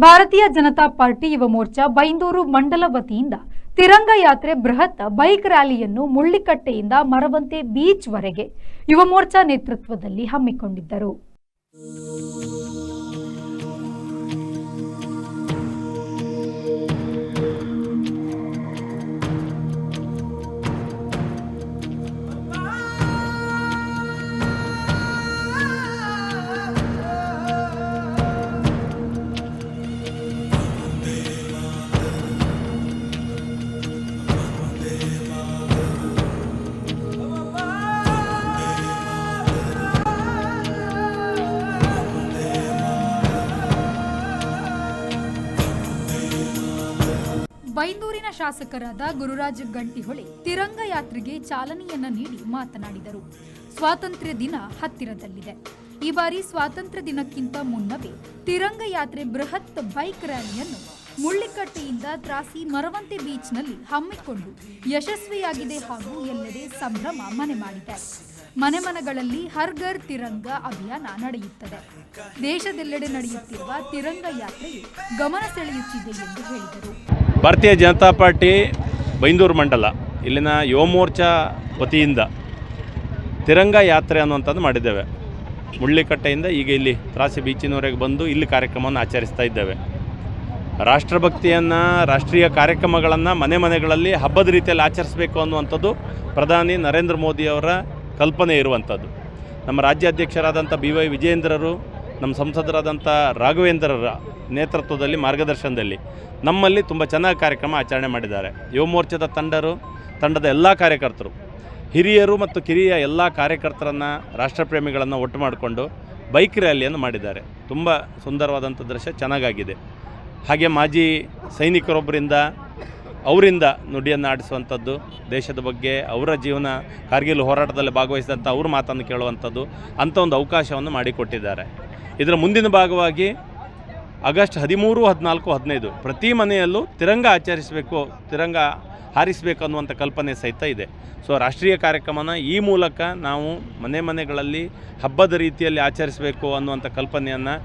ಭಾರತೀಯ ಜನತಾ ಪಾರ್ಟಿ ಯುವ ಮೋರ್ಚಾ ಬೈಂದೂರು ಮಂಡಲ ವತಿಯಿಂದ ತಿರಂಗ ಯಾತ್ರೆ ಬೃಹತ್ ಬೈಕ್ ರ್ಯಾಲಿಯನ್ನು ಮುಳ್ಳಿಕಟ್ಟೆಯಿಂದ ಮರವಂತೆ ಬೀಚ್ ವರೆಗೆ ಯುವ ಮೋರ್ಚಾ ನೇತೃತ್ವದಲ್ಲಿ ಹಮ್ಮಿಕೊಂಡಿದ್ದರು. ಬೈಂದೂರಿನ ಶಾಸಕರಾದ ಗುರುರಾಜ್ ಗಂಟಿಹೊಳೆ ತಿರಂಗ ಯಾತ್ರೆಗೆ ಚಾಲನೆಯನ್ನ ನೀಡಿ ಮಾತನಾಡಿದರು. ಸ್ವಾತಂತ್ರ್ಯ ದಿನ ಹತ್ತಿರದಲ್ಲಿದೆ. ಈ ಬಾರಿ ಸ್ವಾತಂತ್ರ್ಯ ದಿನಕ್ಕಿಂತ ಮುನ್ನವೇ ತಿರಂಗ ಯಾತ್ರೆ ಬೃಹತ್ ಬೈಕ್ ರ್ಯಾಲಿಯನ್ನು ಮುಳ್ಳಿಕಟ್ಟೆಯಿಂದ ತ್ರಾಸಿ ಮರವಂತೆ ಬೀಚ್ನಲ್ಲಿ ಹಮ್ಮಿಕೊಂಡು ಯಶಸ್ವಿಯಾಗಿದೆ ಹಾಗೂ ಎಲ್ಲೆಡೆ ಸಂಭ್ರಮ ಮನೆ ಮಾಡಿದೆ. ಮನೆ ಮನೆಗಳಲ್ಲಿ ಹರ್ ಘರ್ ತಿರಂಗ ಅಭಿಯಾನ ನಡೆಯುತ್ತದೆ. ದೇಶದೆಲ್ಲೆಡೆ ನಡೆಯುತ್ತಿರುವ ತಿರಂಗ ಯಾತ್ರೆಯು ಗಮನ ಸೆಳೆಯುತ್ತಿದೆ ಎಂದು ಹೇಳಿದರು. ಭಾರತೀಯ ಜನತಾ ಪಾರ್ಟಿ ಬೈಂದೂರು ಮಂಡಲ ಇಲ್ಲಿನ ಯುವ ಮೋರ್ಚಾ ವತಿಯಿಂದ ತಿರಂಗ ಯಾತ್ರೆ ಅನ್ನುವಂಥದ್ದು ಮಾಡಿದ್ದೇವೆ. ಮುಳ್ಳಿಕಟ್ಟೆಯಿಂದ ಈಗ ಇಲ್ಲಿ ತ್ರಾಸಿ ಬೀಚಿನವರೆಗೆ ಬಂದು ಇಲ್ಲಿ ಕಾರ್ಯಕ್ರಮವನ್ನು ಆಚರಿಸ್ತಾ ಇದ್ದೇವೆ. ರಾಷ್ಟ್ರಭಕ್ತಿಯನ್ನು, ರಾಷ್ಟ್ರೀಯ ಕಾರ್ಯಕ್ರಮಗಳನ್ನು ಮನೆ ಮನೆಗಳಲ್ಲಿ ಹಬ್ಬದ ರೀತಿಯಲ್ಲಿ ಆಚರಿಸಬೇಕು ಅನ್ನುವಂಥದ್ದು ಪ್ರಧಾನಿ ನರೇಂದ್ರ ಮೋದಿಯವರ ಕಲ್ಪನೆ ಇರುವಂಥದ್ದು. ನಮ್ಮ ರಾಜ್ಯಾಧ್ಯಕ್ಷರಾದಂಥ BY ವಿಜಯೇಂದ್ರರು, ನಮ್ಮ ಸಂಸದರಾದಂಥ ರಾಘವೇಂದ್ರರ ನೇತೃತ್ವದಲ್ಲಿ, ಮಾರ್ಗದರ್ಶನದಲ್ಲಿ ನಮ್ಮಲ್ಲಿ ತುಂಬ ಚೆನ್ನಾಗಿ ಕಾರ್ಯಕ್ರಮ ಆಚರಣೆ ಮಾಡಿದ್ದಾರೆ. ಯುವ ಮೋರ್ಚಾದ ತಂಡದ ಎಲ್ಲ ಕಾರ್ಯಕರ್ತರು, ಹಿರಿಯರು ಮತ್ತು ಕಿರಿಯ ಎಲ್ಲ ಕಾರ್ಯಕರ್ತರನ್ನು, ರಾಷ್ಟ್ರಪ್ರೇಮಿಗಳನ್ನು ಒಟ್ಟು ಮಾಡಿಕೊಂಡು ಬೈಕ್ ರ್ಯಾಲಿಯನ್ನು ಮಾಡಿದ್ದಾರೆ. ತುಂಬ ಸುಂದರವಾದಂಥ ದೃಶ್ಯ ಚೆನ್ನಾಗಾಗಿದೆ. ಹಾಗೆ ಮಾಜಿ ಸೈನಿಕರೊಬ್ಬರಿಂದ ಅವರಿಂದ ನುಡಿಯನ್ನು ಆಡಿಸುವಂಥದ್ದು, ದೇಶದ ಬಗ್ಗೆ ಅವರ ಜೀವನ, ಕಾರ್ಗಿಲ್ ಹೋರಾಟದಲ್ಲಿ ಭಾಗವಹಿಸಿದಂಥ ಅವ್ರ ಮಾತನ್ನು ಕೇಳುವಂಥದ್ದು, ಅಂಥ ಒಂದು ಅವಕಾಶವನ್ನು ಮಾಡಿಕೊಟ್ಟಿದ್ದಾರೆ. ಇದರ ಮುಂದಿನ ಭಾಗವಾಗಿ ಆಗಸ್ಟ್ 13, 14, 15 ಪ್ರತಿ ಮನೆಯಲ್ಲೂ ತಿರಂಗ ಆಚರಿಸಬೇಕು, ತಿರಂಗ ಹಾರಿಸಬೇಕು ಅನ್ನುವಂಥ ಕಲ್ಪನೆ ಸಹಿತ ಇದೆ. ಸೊ ರಾಷ್ಟ್ರೀಯ ಕಾರ್ಯಕ್ರಮನ ಈ ಮೂಲಕ ನಾವು ಮನೆಗಳಲ್ಲಿ ಹಬ್ಬದ ರೀತಿಯಲ್ಲಿ ಆಚರಿಸಬೇಕು ಅನ್ನುವಂಥ ಕಲ್ಪನೆಯನ್ನು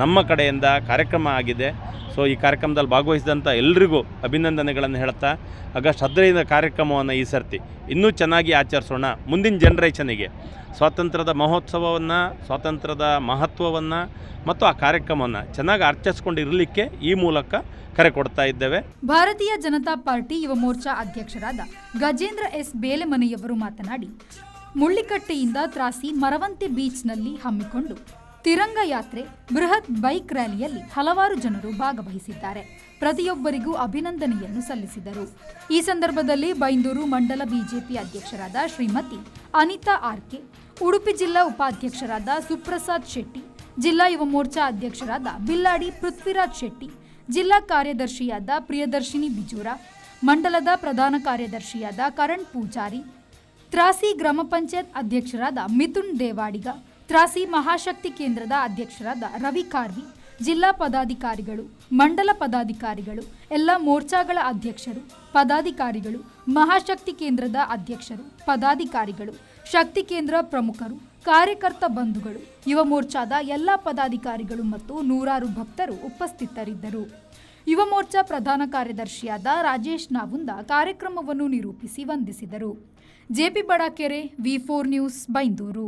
ನಮ್ಮ ಕಡೆಯಿಂದ ಕಾರ್ಯಕ್ರಮ ಆಗಿದೆ. ಸೊ ಈ ಕಾರ್ಯಕ್ರಮದಲ್ಲಿ ಭಾಗವಹಿಸಿದಂಥ ಎಲ್ರಿಗೂ ಅಭಿನಂದನೆಗಳನ್ನು ಹೇಳ್ತಾ, ಆಗಸ್ಟ್ 15 ಕಾರ್ಯಕ್ರಮವನ್ನು ಈ ಸರ್ತಿ ಇನ್ನೂ ಚೆನ್ನಾಗಿ ಆಚರಿಸೋಣ. ಮುಂದಿನ ಜನ್ರೇಷನಿಗೆ ಸ್ವಾತಂತ್ರ್ಯದ ಮಹೋತ್ಸವವನ್ನು, ಸ್ವಾತಂತ್ರ್ಯದ ಮಹತ್ವವನ್ನು ಮತ್ತು ಆ ಕಾರ್ಯಕ್ರಮವನ್ನು ಚೆನ್ನಾಗಿ ಆಚರಿಸಿಕೊಂಡಿರಲಿಕ್ಕೆ ಈ ಮೂಲಕ ಕರೆ ಕೊಡ್ತಾ ಇದ್ದೇವೆ. ಭಾರತೀಯ ಜನತಾ ಪಾರ್ಟಿ ಯುವ ಮೋರ್ಚಾ ಅಧ್ಯಕ್ಷರಾದ ಗಜೇಂದ್ರ S. ಬೇಲೆಮನೆಯವರು ಮಾತನಾಡಿ, ಮುಳ್ಳಿಕಟ್ಟೆಯಿಂದ ತ್ರಾಸಿ ಮರವಂತೆ ಬೀಚ್ನಲ್ಲಿ ಹಮ್ಮಿಕೊಂಡು ತಿರಂಗ ಯಾತ್ರೆ ಬೃಹತ್ ಬೈಕ್ ರ್ಯಾಲಿಯಲ್ಲಿ ಹಲವಾರು ಜನರು ಭಾಗವಹಿಸಿದ್ದಾರೆ. ಪ್ರತಿಯೊಬ್ಬರಿಗೂ ಅಭಿನಂದನೆಯನ್ನು ಸಲ್ಲಿಸಿದರು. ಈ ಸಂದರ್ಭದಲ್ಲಿ ಬೈಂದೂರು ಮಂಡಲ ಬಿಜೆಪಿ ಅಧ್ಯಕ್ಷರಾದ ಶ್ರೀಮತಿ ಅನಿತಾ ಆರ್ಕೆ, ಉಡುಪಿ ಜಿಲ್ಲಾ ಉಪಾಧ್ಯಕ್ಷರಾದ ಸುಪ್ರಸಾದ್ ಶೆಟ್ಟಿ, ಜಿಲ್ಲಾ ಯುವ ಮೋರ್ಚಾ ಅಧ್ಯಕ್ಷರಾದ ಬಿಲ್ಲಾಡಿ ಪೃಥ್ವಿರಾಜ್ ಶೆಟ್ಟಿ, ಜಿಲ್ಲಾ ಕಾರ್ಯದರ್ಶಿಯಾದ ಪ್ರಿಯದರ್ಶಿನಿ ಬಿಜೂರ, ಮಂಡಲದ ಪ್ರಧಾನ ಕಾರ್ಯದರ್ಶಿಯಾದ ಕರಣ್ ಪೂಜಾರಿ, ತ್ರಾಸಿ ಗ್ರಾಮ ಪಂಚಾಯತ್ ಅಧ್ಯಕ್ಷರಾದ ಮಿಥುನ್ ದೇವಾಡಿಗ, ತ್ರಾಸಿ ಮಹಾಶಕ್ತಿ ಕೇಂದ್ರದ ಅಧ್ಯಕ್ಷರಾದ ರವಿ ಕಾರ್ವಿ, ಜಿಲ್ಲಾ ಪದಾಧಿಕಾರಿಗಳು, ಮಂಡಲ ಪದಾಧಿಕಾರಿಗಳು, ಎಲ್ಲ ಮೋರ್ಚಾಗಳ ಅಧ್ಯಕ್ಷರು, ಪದಾಧಿಕಾರಿಗಳು, ಮಹಾಶಕ್ತಿ ಕೇಂದ್ರದ ಅಧ್ಯಕ್ಷರು, ಪದಾಧಿಕಾರಿಗಳು, ಶಕ್ತಿ ಕೇಂದ್ರ ಪ್ರಮುಖರು, ಕಾರ್ಯಕರ್ತ ಬಂಧುಗಳು, ಯುವ ಮೋರ್ಚಾದ ಎಲ್ಲ ಪದಾಧಿಕಾರಿಗಳು ಮತ್ತು ನೂರಾರು ಭಕ್ತರು ಉಪಸ್ಥಿತರಿದ್ದರು. ಯುವ ಮೋರ್ಚಾ ಪ್ರಧಾನ ಕಾರ್ಯದರ್ಶಿಯಾದ ರಾಜೇಶ್ ನಾವುಂದ ಕಾರ್ಯಕ್ರಮವನ್ನು ನಿರೂಪಿಸಿ ವಂದಿಸಿದರು. JP ಬಡಾಕೆರೆ, V4 news, Byndoor.